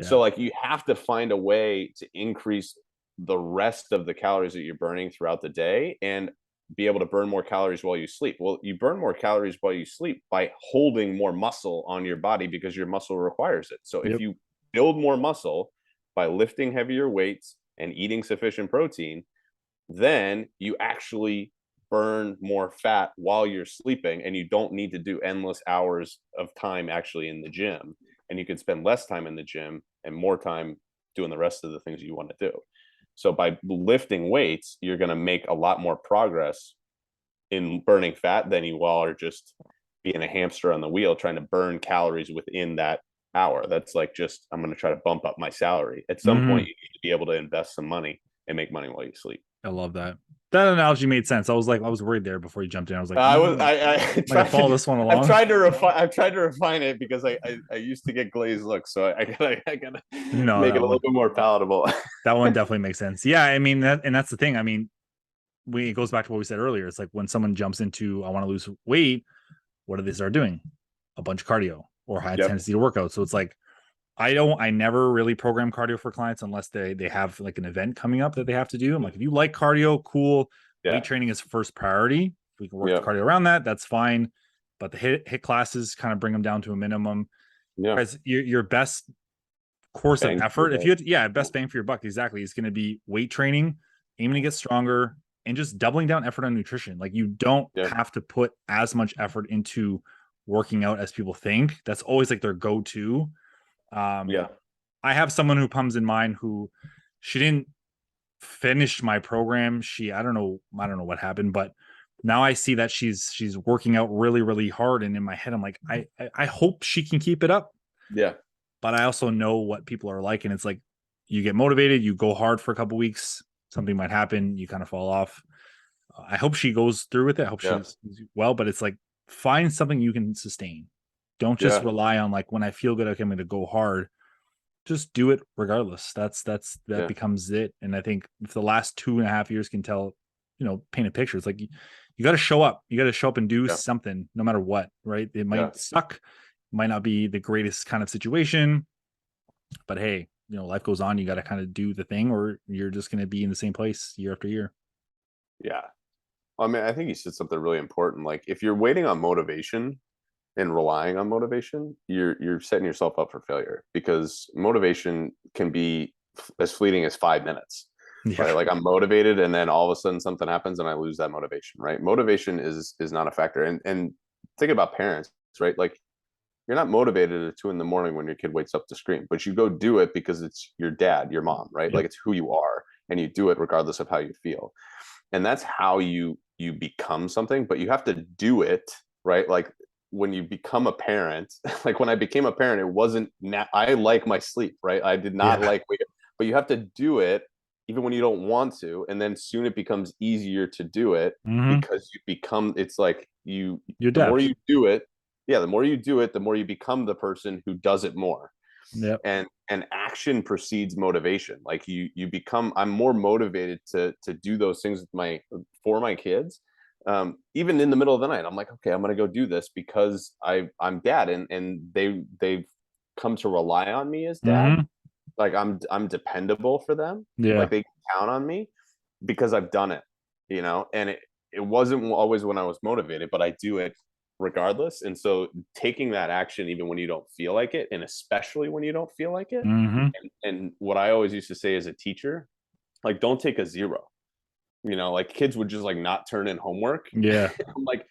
so like you have to find a way to increase the rest of the calories that you're burning throughout the day and be able to burn more calories while you sleep. Well, you burn more calories while you sleep by holding more muscle on your body, because your muscle requires it. So if you build more muscle by lifting heavier weights and eating sufficient protein, then you actually burn more fat while you're sleeping, and you don't need to do endless hours of time actually in the gym, and you can spend less time in the gym and more time doing the rest of the things you want to do. So by lifting weights, you're going to make a lot more progress in burning fat than you are just being a hamster on the wheel trying to burn calories within that hour. That's like, just, I'm going to try to bump up my salary. At some point, you need to be able to invest some money and make money while you sleep. I love that. That analogy made sense. I was worried there before you jumped in. I was like, I tried to follow this one along. I've tried to refine it because I used to get glazed looks, so I gotta make it a little bit more palatable. That one definitely makes sense. Yeah, I mean that's the thing. I mean, it goes back to what we said earlier. It's like when someone jumps into, I want to lose weight, what do they start doing? A bunch of cardio or high intensity workout. So it's like, I never really program cardio for clients unless they have like an event coming up that they have to do. I'm like, if you like cardio, cool. Weight training is first priority. If we can work the cardio around that, that's fine. But the hit classes kind of bring them down to a minimum. Because your best course of effort, if you had, best bang for your buck, exactly, is going to be weight training, aiming to get stronger, and just doubling down effort on nutrition. Like you don't have to put as much effort into working out as people think. That's always like their go-to. I have someone who comes in mind who, she didn't finish my program. I don't know what happened, but now I see that she's working out really hard, and in my head I'm like, I hope she can keep it up. But I also know what people are like, and it's like, you get motivated, you go hard for a couple weeks, something might happen, you kind of fall off. I hope she goes through with it. I hope she's well, but it's like, find something you can sustain. Don't just rely on like, when I feel good, okay, I'm going to go hard. Just do it regardless. That becomes it. And I think if the last 2.5 years can tell, paint a picture, it's like, you got to show up. You got to show up and do something, no matter what, right? It might suck, might not be the greatest kind of situation, but hey, life goes on. You got to kind of do the thing, or you're just going to be in the same place year after year. I mean, I think you said something really important. Like if you're waiting on motivation and relying on motivation, you're setting yourself up for failure, because motivation can be as fleeting as 5 minutes. Right? Like I'm motivated, and then all of a sudden something happens and I lose that motivation. Right? Motivation is not a factor. And think about parents, right? Like You're not motivated at 2 a.m. when your kid wakes up to scream, but you go do it because it's your dad, your mom, right? Yep. Like it's who you are, and you do it regardless of how you feel. And that's how you become something, but you have to do it, right? Like when you become a parent, like when I became a parent, it wasn't I like my sleep, right? I did not like waking up, but you have to do it even when you don't want to, and then soon it becomes easier to do it because you become, it's like you the more you do it, the more you do it, the more you become the person who does it more. Yep. And action precedes motivation. Like you become, I'm more motivated to do those things for my kids. Even in the middle of the night, I'm like, okay, I'm gonna go do this because I'm dad, and they've come to rely on me as dad. Like I'm dependable for them. Yeah. Like they can count on me because I've done it, and it wasn't always when I was motivated, but I do it regardless. And so taking that action even when you don't feel like it, and especially when you don't feel like it, and what I always used to say as a teacher, like, don't take a 0. Like kids would just like not turn in homework. Yeah. I'm like,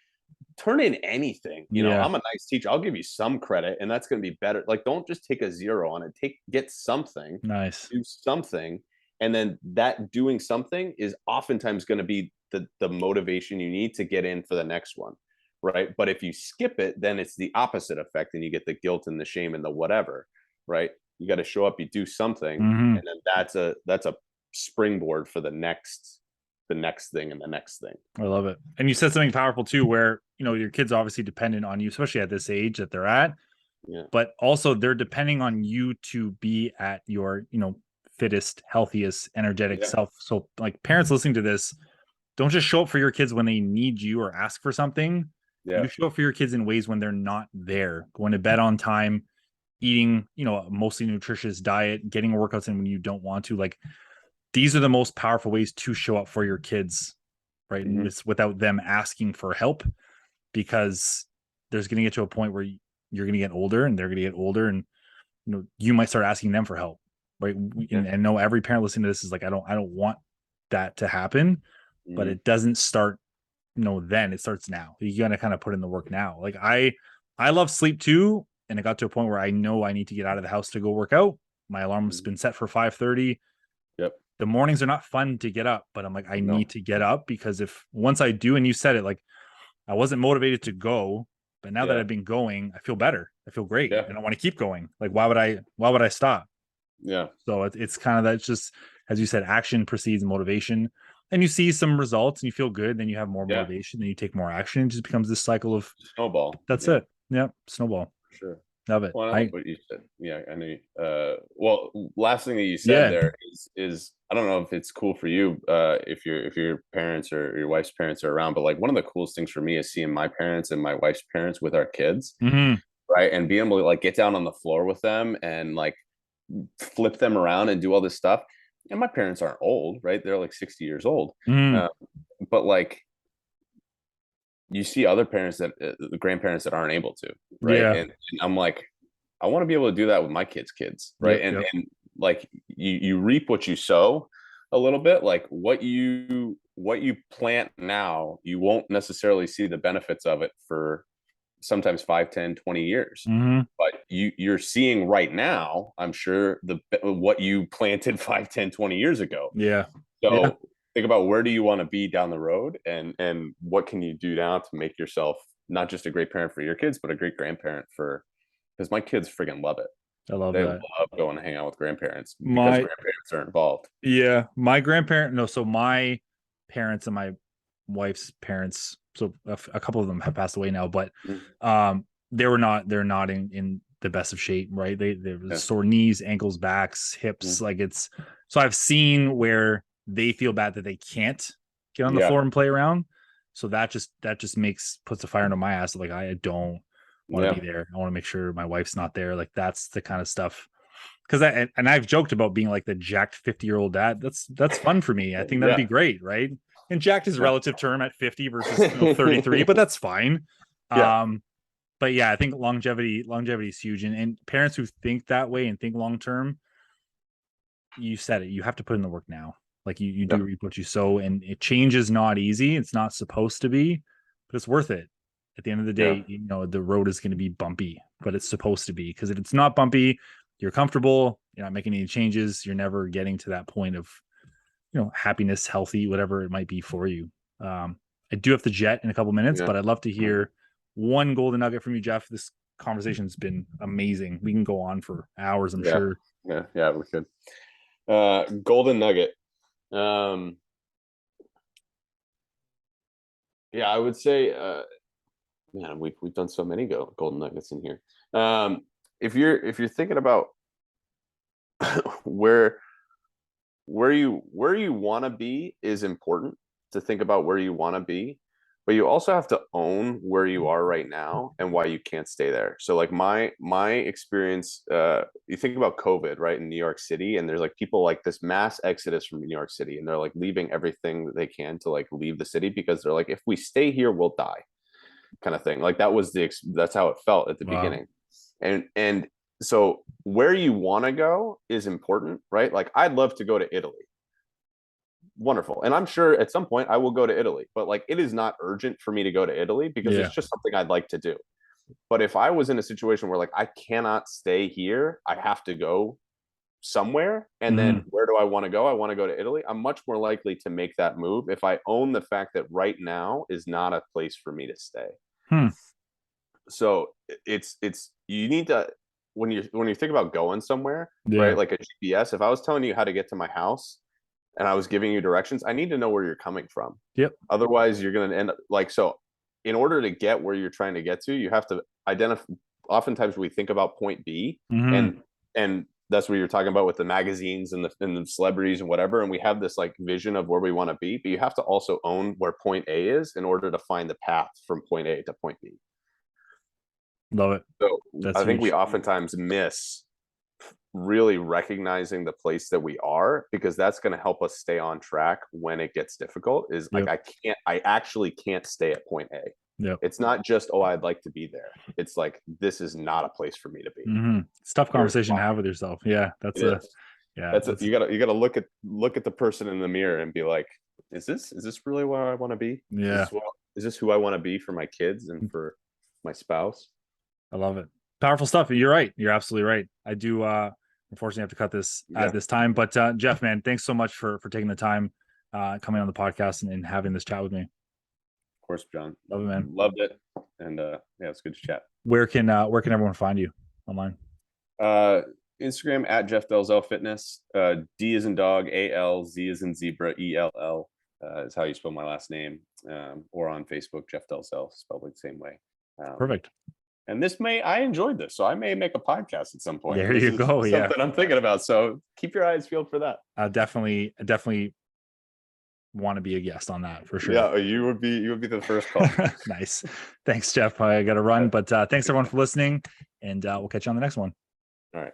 turn in anything. I'm a nice teacher, I'll give you some credit, and that's going to be better. Like, don't just take a 0 on it. Get something. Nice. Do something. And then that doing something is oftentimes going to be the motivation you need to get in for the next one, right? But if you skip it, then it's the opposite effect, and you get the guilt and the shame and the whatever, right? You got to show up, you do something, and then that's a springboard for the next thing and the next thing. I love it. And you said something powerful too, where your kids are obviously dependent on you, especially at this age that they're at. Yeah. But also they're depending on you to be at your fittest, healthiest, energetic self. So like, parents listening to this, don't just show up for your kids when they need you or ask for something. You show up for your kids in ways when they're not there, going to bed on time, eating a mostly nutritious diet, getting workouts in when you don't want to. Like, these are the most powerful ways to show up for your kids, right? And it's without them asking for help, because there's going to get to a point where you're going to get older and they're going to get older, and you might start asking them for help, right? And know every parent listening to this is like, I don't want that to happen, but it doesn't start then, it starts now. You got to kind of put in the work now. Like I love sleep too, and it got to a point where I know I need to get out of the house to go work out. My alarm's been set for 5:30. The mornings are not fun to get up, but I'm like, I need to get up, because once I do, and you said it, like, I wasn't motivated to go, but now that I've been going, I feel better. I feel great. And I want to keep going. Like, why would I stop? Yeah. So it's kind of that, just as you said, action precedes motivation, and you see some results and you feel good. Then you have more motivation, then you take more action. It just becomes this cycle of snowball. That's it. Yeah. Snowball. Sure. Love it. Well, I like what you said. Yeah, I know. Well, last thing that you said there is I don't know if it's cool for you, if your parents or your wife's parents are around, but like, one of the coolest things for me is seeing my parents and my wife's parents with our kids, right? And being able to like get down on the floor with them and like flip them around and do all this stuff. And my parents aren't old, right? They're like 60 years old, but like, you see other parents that the grandparents that aren't able to, right? And I'm like, I want to be able to do that with my kids, right? And like, you reap what you sow a little bit. Like, what you plant now, you won't necessarily see the benefits of it for sometimes 5, 10, 20 years. But you're seeing right now, I'm sure, what you planted 5, 10, 20 years ago. So think about, where do you want to be down the road, and what can you do now to make yourself not just a great parent for your kids, but a great grandparent because my kids friggin' love it. I love they that. love going to hang out with grandparents because grandparents are involved. My grandparent, so my parents and my wife's parents, so a couple of them have passed away now, but they're not in the best of shape, right? They sore knees, ankles, backs, hips. Like, so I've seen where they feel bad that they can't get on the floor and play around. So that just puts a fire into my ass. Like, I don't want to be there. I want to make sure my wife's not there. Like, that's the kind of stuff. Because I've joked about being like the jacked 50-year-old dad. That's fun for me. I think that'd be great, right? And jacked is a relative term at 50 versus 33, but that's fine. But yeah, I think longevity is huge, and parents who think that way and think long term, you said it. You have to put in the work now. Like, you do reap what you sow, and change is not easy. It's not supposed to be, but it's worth it. At the end of the day, the road is going to be bumpy, but it's supposed to be, because if it's not bumpy, you're comfortable, you're not making any changes, you're never getting to that point of, happiness, healthy, whatever it might be for you. I do have to jet in a couple minutes, but I'd love to hear one golden nugget from you, Jeff. This conversation's been amazing. We can go on for hours, I'm sure. Yeah, we could. Golden nugget. I would say, man, we've done so many golden nuggets in here. If you're thinking about where you want to be, is important to think about where you want to be, but you also have to own where you are right now and why you can't stay there. So like my experience, you think about COVID, right, in New York City, and there's like people like this mass exodus from New York City, and they're like leaving everything that they can to like leave the city, because they're like, if we stay here, we'll die, kind of thing. Like that's how it felt at the beginning. And so where you want to go is important, right? Like I'd love to go to Italy. Wonderful. And I'm sure at some point I will go to Italy, but like it is not urgent for me to go to Italy, because it's just something I'd like to do. But if I was in a situation where like I cannot stay here, I have to go somewhere, and then where do I want to go? I want to go to Italy. I'm much more likely to make that move if I own the fact that right now is not a place for me to stay. So it's you need to, when you think about going somewhere, right? Like a GPS, if I was telling you how to get to my house and I was giving you directions, I need to know where you're coming from. Otherwise you're going to end up like, so in order to get where you're trying to get to, you have to identify. Oftentimes we think about point B, and that's what you're talking about with the magazines and the celebrities and whatever. And we have this like vision of where we want to be, but you have to also own where point A is in order to find the path from point A to point B. Love it. So I think we oftentimes miss really recognizing the place that we are, because that's going to help us stay on track when it gets difficult. Is like, I actually can't stay at point A. It's not just, I'd like to be there. It's like, this is not a place for me to be. It's a tough conversation to have with yourself. You gotta look at the person in the mirror and be like, is this really where I want to be? Is this who I want to be for my kids and for my spouse? I love it. Powerful stuff. You're right. You're absolutely right. I do unfortunately have to cut this at this time, but Jeff, man, thanks so much for taking the time coming on the podcast and having this chat with me. Of course, John. Love it, man. Loved it. And it's good to chat. Where can everyone find you online? Instagram at Jeff Dalzell Fitness. D is in dog, AL, Z is in zebra, ELL is how you spell my last name. Or on Facebook, Jeff Dalzell, spelled the same way. Perfect. And I enjoyed this, so I may make a podcast at some point. There you go. Something I'm thinking about. So keep your eyes peeled for that. I definitely want to be a guest on that for sure. Yeah, you would be the first call. Nice. Thanks, Jeff. I got to run, but thanks everyone for listening, and we'll catch you on the next one. All right.